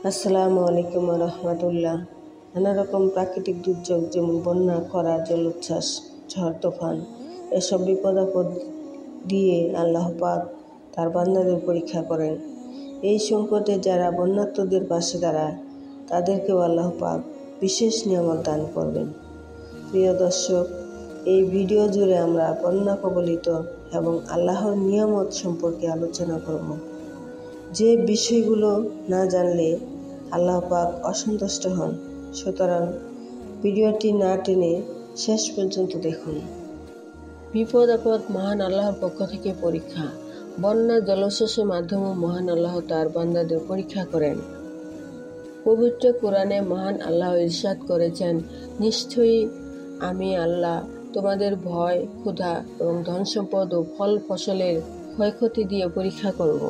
আসসালামু আলাইকুম রহমতুল্লাহ। নানা রকম প্রাকৃতিক দুর্যোগ যেমন বন্যা, খরা, জলোচ্ছ্বাস, ঝড় তুফান এসব বিপদ আপদ দিয়ে আল্লাহ পাক তার বান্দাদের পরীক্ষা করেন। এই সংকটে যারা বন্যার্তদের পাশে দাঁড়ায় তাদেরকেও আল্লাহ পাক বিশেষ নিয়ামত দান করবেন। প্রিয় দর্শক, এই ভিডিও জুড়ে আমরা বন্যা কবলিত এবং আল্লাহর নিয়ামত সম্পর্কে আলোচনা করব। যে বিষয়গুলো না জানলে আল্লাহ পাক অসন্তুষ্ট হন, সুতরাং ভিডিওটি না টেনে শেষ পর্যন্ত দেখুন। বিপদ আপদ মহান আল্লাহর পক্ষ থেকে পরীক্ষা। বন্যা জলোচ্ছ্বাসের মাধ্যমে মহান আল্লাহ তার বান্দাদের পরীক্ষা করেন। পবিত্র কোরআনে মহান আল্লাহ ইরশাদ করেছেন, নিশ্চয়ই আমি আল্লাহ তোমাদের ভয়, ক্ষুধা এবং ধন সম্পদ ও ফল ফসলের ক্ষয়ক্ষতি দিয়ে পরীক্ষা করব।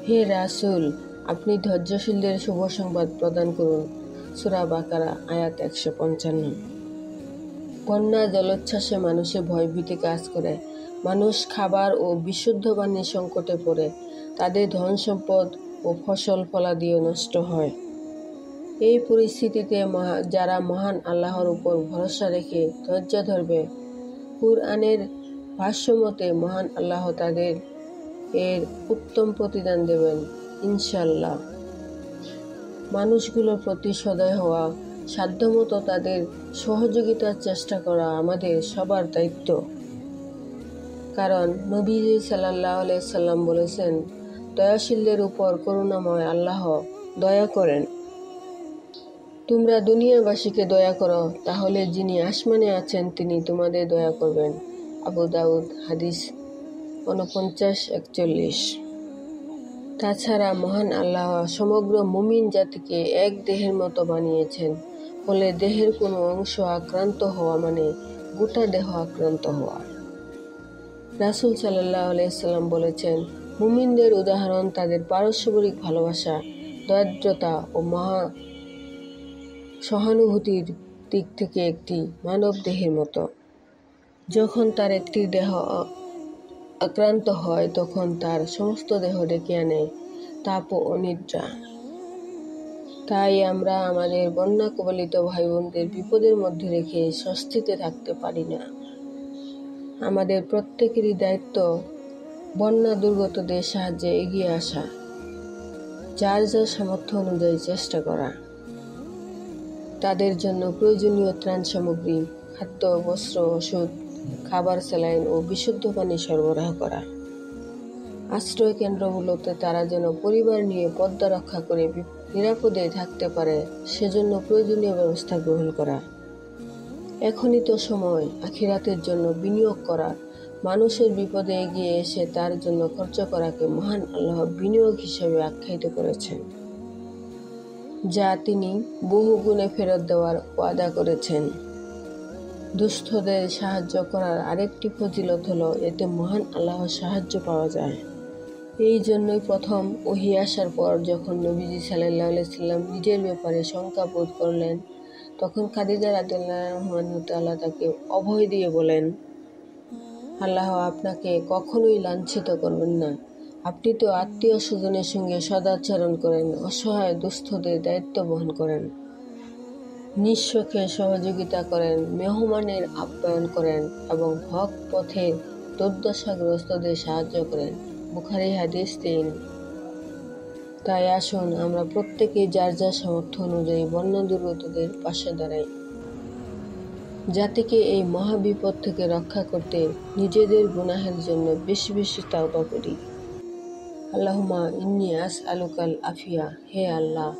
হে রাসূল, আপনি ধৈর্যশীলদের শুভ সংবাদ প্রদান করুন। সূরা বাকারা আয়াত 155। বন্যা জলোচ্ছ্বাসে মানুষের ভয়ভীতি কাজ করে। মানুষ খাবার ও বিশুদ্ধ পানির সংকটে পড়ে। তাদের ধন সম্পদ ও ফসল ফলাদিও নষ্ট হয়। এই পরিস্থিতিতে যারা মহান আল্লাহর উপর ভরসা রেখে ধৈর্য ধরবে, কুরআনের ভাষ্যমতে মহান আল্লাহ তাদের এর উত্তম প্রতিদান দেবেন ইনশাআল্লাহ। মানুষগুলোর প্রতি সদয় হওয়া, সাধ্যমতো তাদের সহযোগিতার চেষ্টা করা আমাদের সবার দায়িত্ব। কারণ নবীজি সাল্লাল্লাহু আলাইহি সাল্লাম বলেছেন, দয়াশীলদের উপর করুণাময় আল্লাহ দয়া করেন। তোমরা দুনিয়াবাসীকে দয়া করো, তাহলে যিনি আসমানে আছেন তিনি তোমাদের দয়া করবেন। আবু দাউদ হাদিস 49-41। তাছাড়া মহান আল্লাহ সমগ্র মুমিন জাতিকে এক দেহের মতো বানিয়েছেন, ফলে দেহের কোনো অংশ আক্রান্ত হওয়া মানে গোটা দেহ আক্রান্ত হওয়া। রাসূল সাল্লাল্লাহু আলাইহি সাল্লাম বলেছেন, মুমিনদের উদাহরণ তাদের পারস্পরিক ভালোবাসা, দয়াদ্রতা ও মহা সহানুভূতির দিক থেকে একটি মানব দেহের মতো। যখন তার একটি দেহ আক্রান্ত হয় তখন তার সমস্ত দেহ ডেকে আনে তাপ ও অনিদ্রা। তাই আমরা আমাদের বন্যা কবলিত ভাই বোনদের বিপদের মধ্যে রেখে স্বস্তিতে থাকতে পারি না। আমাদের প্রত্যেকেরই দায়িত্ব বন্যা দুর্গতদের সাহায্যে এগিয়ে আসা, যার যার সামর্থ্য অনুযায়ী চেষ্টা করা, তাদের জন্য প্রয়োজনীয় ত্রাণ সামগ্রী, খাদ্য, বস্ত্র, ওষুধ, খাবার, স্যালাইন ও বিশুদ্ধ পানি সরবরাহ করা। আশ্রয় কেন্দ্রগুলোতে তারা যেন পরিবার নিয়ে পর্দা রক্ষা করে নিরাপদে থাকতে পারে, সেজন্য প্রয়োজনীয় ব্যবস্থা গ্রহণ করা। এখনই তো সময় আখিরাতের জন্য বিনিয়োগ করা। মানুষের বিপদে এগিয়ে এসে তার জন্য খরচ করাকে মহান আল্লাহ বিনিয়োগ হিসেবে আখ্যায়িত করেছেন, যা তিনি বহু গুণে ফেরত দেওয়ার ওয়াদা করেছেন। দুস্থদের সাহায্য করার আরেকটি ফজিলত হলো এতে মহান আল্লাহর সাহায্য পাওয়া যায়। এই জন্যই প্রথম ওহী আসার পর যখন নবীজি সাল্লাল্লাহু আলাইহি সাল্লাম নিজের ব্যাপারে শঙ্কা বোধ করলেন, তখন খাদিজা রাদিয়াল্লাহু আনহা তাকে অভয় দিয়ে বলেন, আল্লাহ আপনাকে কখনোই লাঞ্ছিত করবেন না। আপনি তো আত্মীয় স্বজনের সঙ্গে সদাচরণ করেন, অসহায় দুস্থদের দায়িত্ব বহন করেন, নিঃস্বকে সহযোগিতা করেন, মেহমানের আপ্যায়ন করেন এবং হক পথের দুর্দশাগ্রস্তদের সাহায্য করেন। বুখারী হাদিস 3। তাই আসুন আমরা প্রত্যেকেই যার যার সামর্থ্য অনুযায়ী বন্যা দুর্গতদের পাশে দাঁড়াই। জাতিকে এই মহাবিপদ থেকে রক্ষা করতে নিজেদের গুনাহের জন্য বেশি বেশি তাওবা করি। আল্লাহুম্মা ইন্নী আসআলুকাল আফিয়া। হে আল্লাহ,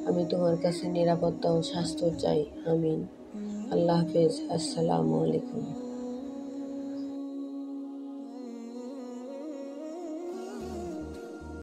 আমি তোমার কাছে নিরাপত্তা ও স্বাস্থ্য চাই। আমিন। আল্লাহ হাফেজ। আসসালামু আলাইকুম।